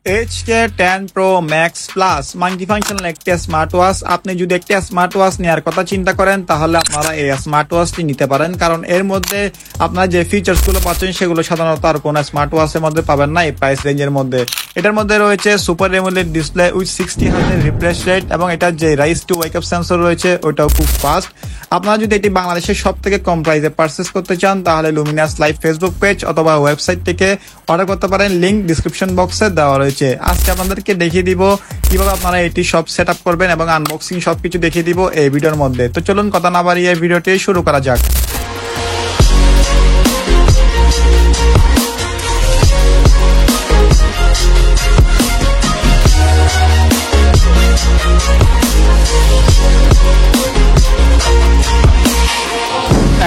HK10 Pro Max Plus multifunctional একটি smart watch. আপনি যদি একটি স্মার্ট ওয়াচ নেওয়ার কথা চিন্তা করেন তাহলে আপনারা এই স্মার্ট ওয়াচটি নিতে পারেন, কারণ এর মধ্যে আপনারা যে ফিচার্সগুলো পাচ্ছেন সেগুলো সাধারণত আর কোনো স্মার্ট ওয়াচের মধ্যে পাবেন না এই প্রাইস রেঞ্জের মধ্যে। এটার মধ্যে রয়েছে super AMOLED display with 60 hertz refresh rate এবং এটার যে rise to wake up sensor রয়েছে ওটাও খুব ফাস্ট। আপনারা যদি এটি বাংলাদেশের সব থেকে কম প্রাইসে পারচেস করতে চান তাহলে লুমিনাস লাইভ ফেসবুক পেজ অথবা ওয়েবসাইট থেকে অর্ডার করতে পারেন, লিংক ডিসক্রিপশন বক্সে দেওয়া রয়েছে। আজকে আপনাদেরকে দেখিয়ে দিব কিভাবে আপনারা এটি সব সেট আপ করবেন এবং আনবক্সিং সবকিছু দেখিয়ে দিব এই ভিডিওর মধ্যে। তো চলুন কথা না বাড়িয়ে ভিডিওটি শুরু করা যাক।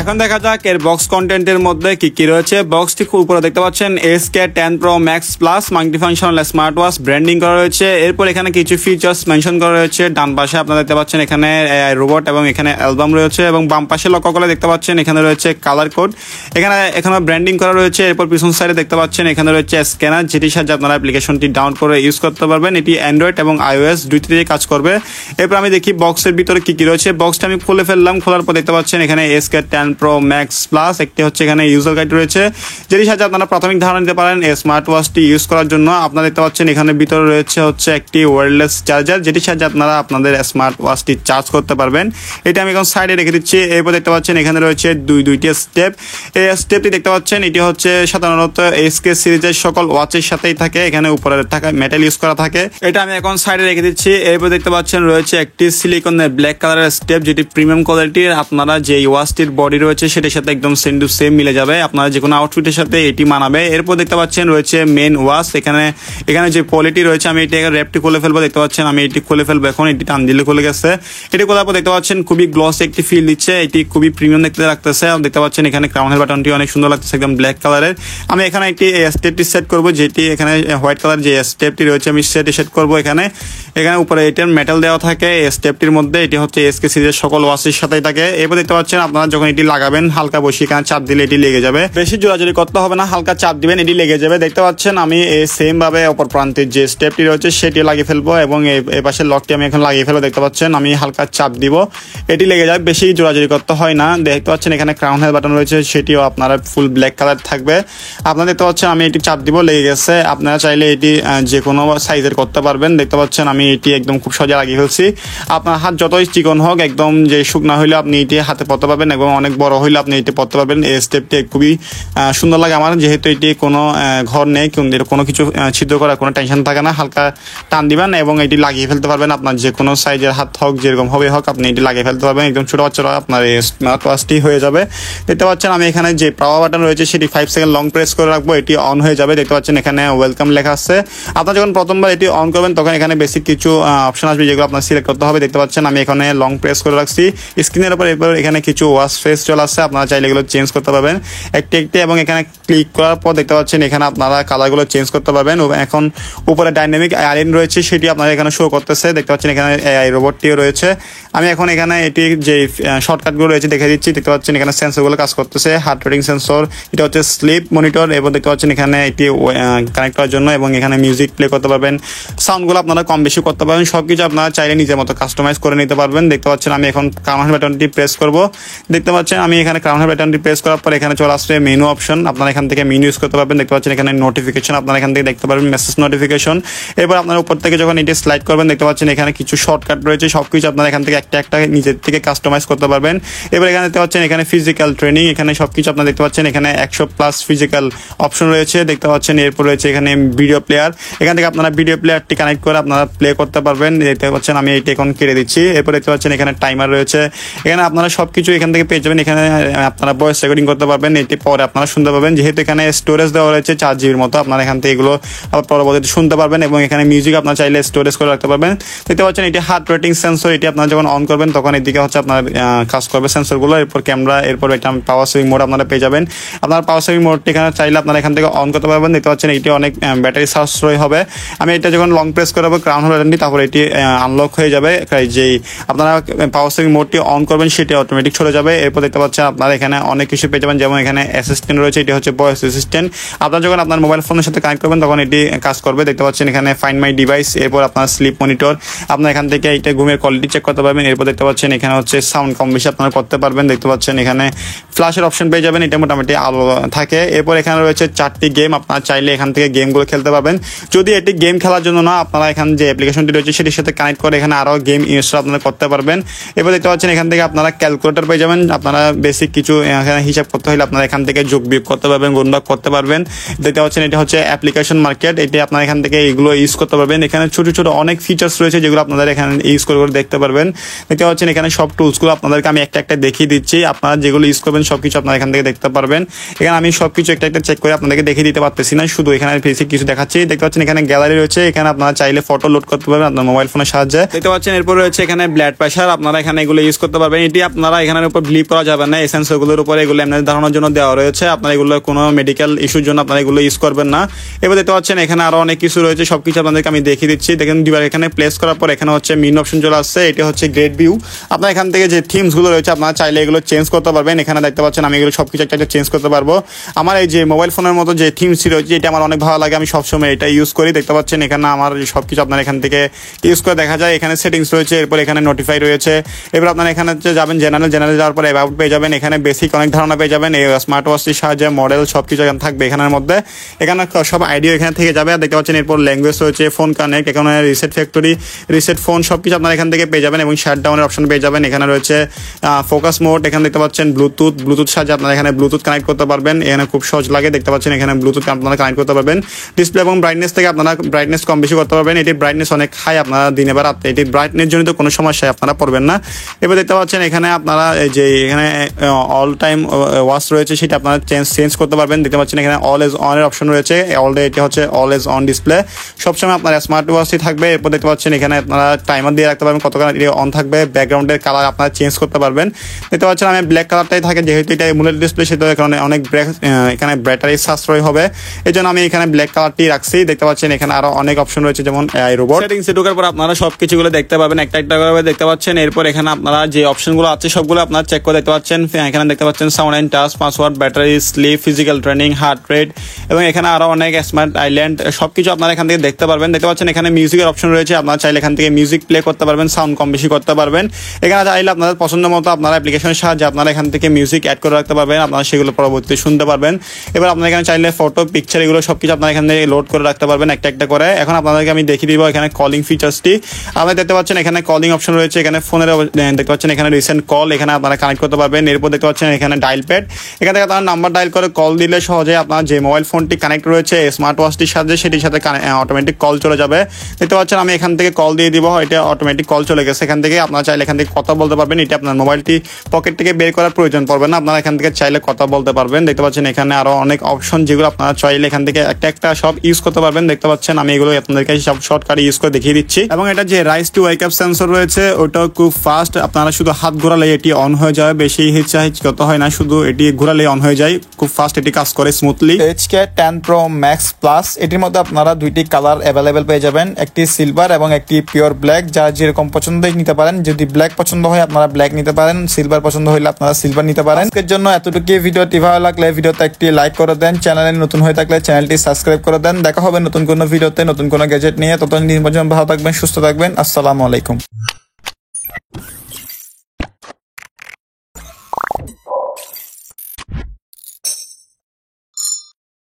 এখন দেখা যাক এর বক্স কন্টেন্টের মধ্যে কি কি রয়েছে। বক্সটি উপরে দেখতে পাচ্ছেন HK10 Pro Max Plus multifunctional smart watch branding করা রয়েছে। এরপর এখানে কিছু ফিচার্স মেনশন করা রয়েছে। ডান পাশে আপনারা দেখতে পাচ্ছেন এখানে AI রোবট এবং এখানে অ্যালবাম রয়েছে এবং বাম পাশে লক্ষ্য করে দেখতে পাচ্ছেন এখানে রয়েছে কালার কোড, এখানে ব্র্যান্ডিং করা রয়েছে। এরপর পিছন সাইডে দেখতে পাচ্ছেন এখানে রয়েছে স্ক্যানার, যেটির সাহায্যে আপনারা অ্যাপ্লিকেশনটি ডাউনলোড করে ইউজ করতে পারবেন। এটি অ্যান্ড্রয়েড এবং iOS দুইটিতেই কাজ করবে। এরপর আমি দেখি বক্সের ভিতরে কি কি রয়েছে। বক্সটা আমি খুলে ফেললাম। খোলার পর দেখতে পাচ্ছেন এখানে HK10 Pro Max Plus একটি হচ্ছে এখানে ইউজার গাইড রয়েছে, যেটির সাথে আপনারা প্রাথমিক ধারণা নিতে পারেন এই স্মার্ট ওয়াচটি ইউজ করার জন্য। আপনারা দেখতে পাচ্ছেন এখানে ভিতরে রয়েছে হচ্ছে একটি ওয়্যারলেস চার্জার, যেটির সাহায্যে আপনারা আপনাদের স্মার্ট ওয়াচটি চার্জ করতে পারবেন। এটা আমি এখন সাইডে রেখে দিচ্ছি। এরপর দেখতে পাচ্ছেন এখানে রয়েছে দুইটি স্টেপ। এই স্টেপটি দেখতে পাচ্ছেন এটি হচ্ছে সাধারণত HK সিরিজের সকল ওয়াচের সাথেই থাকে, এখানে উপরে থাকা মেটাল ইউজ করা থাকে। এটা আমি এখন সাইডে রেখে দিচ্ছি। এরপর দেখতে পাচ্ছেন রয়েছে একটি সিলিকনের ব্ল্যাক কালারের স্টেপ, যেটি প্রিমিয়াম কোয়ালিটির। আপনারা যে ওয়াচটির বডি রয়েছে সেটার সাথে একদম সেম টু সেম মিলে যাবে, আপনারা যে কোনো আউটফিটের সাথে এটি মানাবে। এরপর দেখতে পাচ্ছেন রয়েছে মেন ওয়াচ। এখানে যে কোয়ালিটি রয়েছে, আমি এটি র্যাপটি খুলে ফেলবো। দেখতে পাচ্ছেন আমি এটি খুলে ফেলবো এখন। এটি টান দিলে খুলে গেছে। এটি খোলার পর দেখতে পাচ্ছেন খুবই গ্লস একটি ফিল দিচ্ছে, এটি খুবই প্রিমিয়াম দেখতে লাগতেছে। দেখতে পাচ্ছেন এখানে ক্রাউনের বাটনটি অনেক সুন্দর লাগতেছে, একদম ব্ল্যাক কালারের। আমি এখানে একটি স্টেপটি সেট করবো, যেটি এখানে হোয়াইট কালার যে স্টেপটি রয়েছে আমি সেট করবো। এখানে উপরে এটার মেটাল দেওয়া থাকে স্টেপটির মধ্যে। এটি হচ্ছে HK সিরিজের সকল ওয়াচের সাথেই থাকে। এরপর দেখতে পাচ্ছেন আপনারা যখন এটি লাগাবেন হালকা বসে এখানে চাপ দিলে এটি লেগে যাবে, বেশি জোরাজোরি করতে হবে না, হালকা চাপ দিবেন এটি লেগে যাবে। দেখতে পাচ্ছেন আমি এই সেম ভাবে অপর প্রান্তের যে স্টেপটি রয়েছে সেটি লাগিয়ে ফেলবো এবং এই পাশের লকটি আমি এখন লাগিয়ে ফেলবো। দেখতে পাচ্ছেন আমি হালকা চাপ দিব, এটি লেগে যাবে, বেশি জোরাজোরি করতে হয় না। দেখতে পাচ্ছেন এখানে ক্রাউন হেড বাটন রয়েছে, সেটিও আপনারা ফুল ব্ল্যাক কালার থাকবে। আপনারা দেখতে পাচ্ছেন আমি এটি চাপ দিব, লেগে গেছে। আপনারা চাইলে এটি যে কোনো সাইজের করতে পারবেন। দেখতে পাচ্ছেন আমি এটি একদম খুব সহজে লাগিয়ে ফেলছি। আপনার হাত যতই চিকন হোক, একদম যে শুকনা হইলে আপনি এটি হাতে পড়তে পারবেন এবং অনেক বড় হইলে আপনি এটি পড়তে পারবেন। এই স্টেপটি খুবই সুন্দর লাগে আমার, যেহেতু এটি কোনো ঘর নেই, কোনো কিছু ছিদ্র করার কোনো টেনশন থাকে না। হালকা টান দিবেন এবং এটি লাগিয়ে ফেলতে পারবেন। আপনার যে কোনো সাইজের হাত হোক, যেরকম হবে হোক, আপনি এটি লাগিয়ে ফেলতে পারবেন। একদম ছোট বাচ্চারা আপনার এই স্মার্ট ওয়াচটি হয়ে যাবে। দেখতে পাচ্ছেন আমি এখানে যে পাওয়ার বাটন রয়েছে সেটি 5 সেকেন্ড লং প্রেস করে রাখবো, এটি অন হয়ে যাবে। দেখতে পাচ্ছেন এখানে ওয়েলকাম লেখা আছে। আপনারা যখন প্রথমবার এটি অন করবেন তখন এখানে বেসিক কিছু অপশন আসবে, যেগুলো আপনার সিলেক্ট করতে হবে। দেখতে পাচ্ছেন আমি এখানে লং প্রেস করে রাখছি স্ক্রিনের উপর। এরপর এখানে কিছু ওয়াচ ফেস চলে আসছে, আপনারা চাইলে এগুলো চেঞ্জ করতে পারবেন একটি এবং এখানে ক্লিক করার পর দেখতে পাচ্ছেন এখানে আপনারা কালারগুলো চেঞ্জ করতে পারবেন। এখন উপরে ডাইনামিক আইল্যান্ড রয়েছে, সেটি আপনারা এখানে শো করতেছে। দেখতে পাচ্ছেন এখানে AI রোবটটিও রয়েছে। আমি এখন এখানে এটি যে শর্টকাটগুলো রয়েছে দেখে দিচ্ছি। দেখতে পাচ্ছেন এখানে সেন্সরগুলো কাজ করতেছে, হার্ট রেটিং সেন্সর, এটা হচ্ছে স্লিপ মনিটর। এবং দেখতে পাচ্ছেন এখানে এটি কানেক্ট করার জন্য এবং এখানে মিউজিক প্লে করতে পারবেন, সাউন্ডগুলো আপনারা কম বেশি করতে পারবেন। সবকিছু আপনারা চাইলে নিজের মতো কাস্টমাইজ করে নিতে পারবেন। দেখতে পাচ্ছেন আমি এখন ক্রাউন বাটনটি প্রেস করব। দেখতে পাচ্ছেন আমি এখানে ক্রাউন বাটনটি প্রেস করার পর এখানে চলে আসবে মেনু অপশন। আপনারা এখান থেকে মেনু ইউজ করতে পারবেন। দেখতে পাচ্ছেন এখানে নোটিফিকেশন, আপনারা এখান থেকে দেখতে পারবেন মেসেজ নোটিফিকেশন। এরপর আপনারা উপর থেকে যখন এটি স্লাইড করবেন দেখতে পাচ্ছেন এখানে কিছু শর্টকাট রয়েছে, সবকিছু আপনারা এখান থেকে একটা নিজের থেকে কাস্টমাইজ করতে পারবেন। এবার এখানে দেখতে পাচ্ছেন এখানে ফিজিক্যাল ট্রেনিং, এখানে সবকিছু আপনারা দেখতে পাচ্ছেন এখানে 100+ ফিজিক্যাল অপশন রয়েছে। দেখতে পাচ্ছেন এরপর রয়েছে এখানে ভিডিও প্লেয়ার, এখান থেকে আপনারা ভিডিও প্লেয়ারটি কানেক্ট করে আপনারা প্লে করতে পারবেন। দেখতে পাচ্ছেন আমি এটি এখন কেটে দিচ্ছি। এরপর দেখতে পাচ্ছেন এখানে টাইমার রয়েছে, এখানে আপনারা সবকিছু এখান থেকে পেয়ে যাবেন। এখানে আপনারা ভয়েস রেকর্ডিং করতে পারবেন, এটি পরে আপনারা শুনতে পাবেন। যেহেতু এখানে স্টোরেজ দেওয়া রয়েছে 4 GB মতো, আপনারা এখান থেকে এগুলো পরবর্তীতে শুনতে পারবেন। এবং এখানে মিউজিক আপনারা চাইলে স্টোরেজ করে রাখতে পারবেন। দেখতে পাচ্ছেন এটি হার্ট রেটিং সেন্সর, এটি আপনারা যখন অন করবেন তখন এদিকে হচ্ছে আপনার কাজ করবে সেন্সরগুলো। এরপর ক্যামেরা, এরপর এটা পাওয়ার সেভিং মোড আপনারা পেয়ে যাবেন। আপনার পাওয়ার সেভিং মোডটি এখানে চাইলে আপনারা এখান থেকে অন করতে পারবেন। দেখতে পাচ্ছেন এটি অনেক ব্যাটারি সাশ্রয় হবে। আমি এটা যখন লং প্রেস করবো ক্রাউন বাটনটি, তারপর এটি আনলক হয়ে যাবে। যেই আপনারা পাওয়ার সেভিং মোডটি অন করবেন সেটি অটোমেটিক চলে যাবে। এরপর দেখতে পাচ্ছেন আপনারা এখানে অনেক কিছু পেয়ে যাবেন, যেমন এখানে অ্যাসিস্ট্যান্ট রয়েছে, এটি হচ্ছে ভয়েস অ্যাসিস্ট্যান্ট। আপনার যখন আপনার মোবাইল ফোনের সাথে কানেক্ট করবেন তখন এটি কাজ করবে। দেখতে পাচ্ছেন এখানে ফাইন্ড মাই ডিভাইস, এরপর আপনার স্লিপ মনিটর, আপনার এখান থেকে এটা ঘুমের কোয়ালিটি চেক করতে পারবেন। এরপর দেখতে পাচ্ছেন এখানে হচ্ছে সাউন্ড কম বেশি আপনারা করতে পারবেন। দেখতে পাচ্ছেন এখানে ফ্ল্যাশের অপশন পেয়ে যাবেন, এটা মোটামুটি আলো থাকে। এরপর এখানে রয়েছে 4টি গেম, আপনারা চাইলে এখান থেকে গেমগুলো খেলতে পারবেন। যদি এটি গেম খেলার জন্য না, আপনারা এখানে যে অ্যাপ্লিকেশনটি রয়েছে সেটির সাথে কানেক্ট করে এখানে আরও গেম ইনস্টল আপনারা করতে পারবেন। এবার দেখতে পাচ্ছেন এখান থেকে আপনারা ক্যালকুলেটর পেয়ে যাবেন, আপনারা বেসিক কিছু এখানে হিসাব করতে হলে আপনারা এখান থেকে যোগ বিয়োগ করতে পারবেন, গুণভাগ করতে পারবেন। দেখতে পাচ্ছেন এটা হচ্ছে অ্যাপ্লিকেশন মার্কেট, এটি আপনারা এখান থেকে এগুলো ইউজ করতে পারবেন। এখানে ছোট ছোট অনেক ফিচার্স রয়েছে যেগুলো আপনারা এখানে ইউজ করে দেখতে পারবেন। দেখতে পাচ্ছেন এখানে সব টুলসগুলো আপনাদেরকে আমি একটা একটা দেখিয়ে দিচ্ছি, আপনারা যেগুলো ইউজ করবেন সবকিছু আপনারা এখান থেকে দেখতে পারবেন। এখানে আমি সবকিছু একটা একটা চেক করে আপনাদেরকে দেখিয়ে দিতে পারতেছি না, শুধু এখানে বেসিক কিছু দেখাচ্ছি। দেখতে পাচ্ছেন এখানে গ্যালারি রয়েছে, এখানে আপনারা চাইলে ফটো লোড করতে পারবেন আপনার মোবাইল ফোনের সাহায্যে। দেখতে পাচ্ছেন এরপর রয়েছে এখানে ব্লাড প্রেশার, আপনারা এখানে এগুলো ইউজ করতে পারবেন। এটি আপনারা এখানের উপর বিলিভ করা যাবে না, এসেন্স ওগুলোর উপরে এগুলো এমনি ধারণার জন্য দেওয়া রয়েছে, আপনারা এগুলো কোনো মেডিকেল ইস্যুর জন্য আপনারা এগুলো ইউজ করবেন না। এবার দেখতে পাচ্ছেন এখানে আরো অনেক কিছু রয়েছে, সবকিছু আপনাদেরকে আমি দেখিয়ে দিচ্ছি। দেখেন দুবার এখানে প্লেস করার পর এখানে হচ্ছে মেইন অপশন চলে আসছে, এটা হচ্ছে গ্রেড ভিউ। আপনারা এখান থেকে যে থিমস গুলো রয়েছে আপনারা চাইলে এগুলো চেঞ্জ করতে পারবেন। এখানে দেখতে পাচ্ছেন আমি এগুলো সবকিছু একটা চেঞ্জ করতে পারবো। আমার এই যে মোবাইল ফোনের মতো যে থিমস রয়েছে এটা আমার অনেক ভালো লাগে, আমি সবসময় এটা ইউজ করি। দেখতে পাচ্ছেন এখানে আমার সবকিছু আপনারা এখান থেকে ইউজ করে দেখা যায়। এখানে সেটিংস রয়েছে, এরপর এখানে নোটিফাই রয়েছে। এবার আপনারা এখানে যাবেন জেনারেল যাওয়ার পর অ্যাবাউট পেয়ে যাবেন, এখানে বেসিক অনেক ধারণা পেয়ে যাবেন। এই স্মার্ট ওয়াচটির সাহায্যে মডেল সবকিছু এখানে থাকবে এখানের মধ্যে, এখানে সব আইডিয়া এখানে থেকে যাবে। আর দেখতে পাচ্ছেন এরপর ল্যাঙ্গুয়েজ রয়েছে, ফোন কানেক্ট, এখানে রিসেট ফ্যাক্টরি, রিসেট ফোন সবকিছু আপনারা এখান থেকে পেয়ে যাবেন এবং শাট ডাউনের অপশন পেয়ে যাবেন। এখানে রয়েছে ফোকাস মোড, এখানে দেখতে পাচ্ছেন ব্লুটুথ সাহায্যে আপনারা এখানে ব্লুটুথ কানেক্ট করতে পারবেন, এখানে খুব সহজ লাগে। দেখতে পাচ্ছেন এখানে ব্লুটুথ আপনারা কানেক্ট করতে পারবেন। ডিসপ্লে এবং ব্রাইটনেস থেকে আপনারা ব্রাইটনেস কম বেশি করতে পারবেন। এটি ব্রাইটনেস অনেক হাই, আপনারা দিনে বা রাতে এটি ব্রাইটনেস জনিত কোনো সমস্যায় আপনারা পড়বেন না। এবার দেখতে পাচ্ছেন এখানে আপনারা যে এখানে অল টাইম ওয়াচ রয়েছে সেটা আপনারা চেঞ্জ করতে পারবেন। দেখতে পাচ্ছেন এখানে অলওয়েজ অন এর অপশন রয়েছে, এটি হচ্ছে অলওয়েজ অন ডিসপ্লে, সবসময় আপনার স্মার্ট ওয়াচই থাকবে। এরপর দেখতে পাচ্ছেন এখানে আপনারা টাইমার দিয়ে রাখতে পারবেন কতক্ষণ অন থাকবে। ব্যাকগ্রাউন্ডের কালার আপনারা চেঞ্জ করতে পারবেন। দেখতে পাচ্ছেন আমি ব্ল্যাক কালারটাই থাকে, যেহেতু এটা এমুলেট ডিসপ্লে সেটা এখানে অনেক এখানে ব্যাটারি সাশ্রয় হবে, এই জন্য আমি এখানে ব্ল্যাক কালারটি রাখছি। দেখতে পাচ্ছেন এখানে আরো অনেক অপশন রয়েছে, যেমন এআই রোবট। সেটিংসে ঢোকার পর আপনারা সবকিছুগুলো দেখতে পাবেন, একটা একটা করে দেখতে পাচ্ছেন। এরপর এখানে আপনারা যে অপশনগুলো আছে সবগুলো আপনারা চেক করে দেখতে পাচ্ছেন। এখানে দেখতে পাচ্ছেন sound and touch, password, battery, sleep, physical training, heart rate এবং এখানে আরো অনেক স্মার্ট আইল্যান্ড সবকিছু আপনারা এখান থেকে দেখতে পারবেন। দেখতে পাচ্ছেন এখানে মিউজিকের অপশন রয়েছে, আপনারা চাইলে এখান থেকে মিউজিক প্লে করতে পারবেন, সাউন্ড কম বেশি করতে পারবেন। এখানে চাইলে আপনাদের পছন্দ মতো আপনারা অ্যাপ্লিকেশনের সাহায্যে আপনারা এখান থেকে মিউজিক অ্যাড করে রাখতে পারবেন, আপনারা সেগুলো পরবর্তীতে শুনতে পারবেন। এবার আপনারা এখানে চাইলে ফটো, পিকচার এগুলো সবকিছু আপনারা এখান থেকে লোড করে রাখতে পারবেন একটা একটা করে। এখন আপনাদেরকে আমি দেখিয়ে দিব এখানে কলিং ফিচার্সটি। আপনারা দেখতে পাচ্ছেন এখানে কলিং অপশন রয়েছে, এখানে ফোনের দেখতে পাচ্ছেন এখানে রিসেন্ট কল এখানে আপনারা কানেক্ট করতে পারবেন। এরপর দেখতে পাচ্ছেন এখানে ডায়াল প্যাড, এখান থেকে আপনারা নাম্বার ডায়াল করে কল দিলে সহজে আপনার যে মোবাইল ফোনটি কানেক্ট রয়েছে স্মার্ট ওয়াচটির সাথে সেটির সাথে অটোমেটিক কল চলে যাবে। দেখতে পাচ্ছেন আমি এখান থেকে কল দিয়ে দিব, এটা অটোমেটিক কল চলে গেছে। এখান থেকে আপনারা চাইলে এখান থেকে কথা বলতে পারবেন, এটা আপনার মোবাইলটি পকেট থেকে বের করার প্রয়োজন পড়বে না, আপনারা এখান থেকে চাইলে কথা বলতে পারবেন। দেখতে পাচ্ছেন এখানে আরো অনেক অপশন যেগুলো আপনারা চাইলে এখান থেকে একটা একটা সব ইউজ করতে পারবেন। দেখতে পাচ্ছেন আমি এগুলো আপনাদেরকে সব শর্টকাটে ইউজ করে দেখিয়ে দিচ্ছি। এবং এটা যে rice two wake up sensor রয়েছে ওটাও খুব ফাস্ট, আপনারা শুধু হাত ঘোরালে এটি অন হয়ে যাবে, বেশি হিচাহিচকত হয় না, শুধু এটি ঘোরালে অন হয়ে যায়, খুব ফাস্ট এটি কাজ করে smoothly. HK10 Pro Max Plus এটির মধ্যে আপনারা দুইটি কালার অ্যাভেলেবেল পেয়ে যাবেন, একটি সিলভার এবং একটি পিওর ব্ল্যাক, যা যেরকম পছন্দই নিতে পারেন। যদি ব্ল্যাক পছন্দ হয় আপনারা ব্ল্যাক নিতে পারেন, সিলভার পছন্দ হলে আপনারা সিলভার নিতে পারেন। আজকের জন্য এতটুকু। ভিডিওটি ভালো লাগলে ভিডিওতে একটি লাইক করে দেন, চ্যানেলে নতুন হয়ে থাকলে চ্যানেলটি সাবস্ক্রাইব করে দেন। দেখা হবে নতুন কোনো ভিডিওতে নতুন কোনো গ্যাজেট নিয়ে, ততদিন পর্যন্ত ভালো থাকবেন, সুস্থ থাকবেন। আসসালামু আলাইকুম।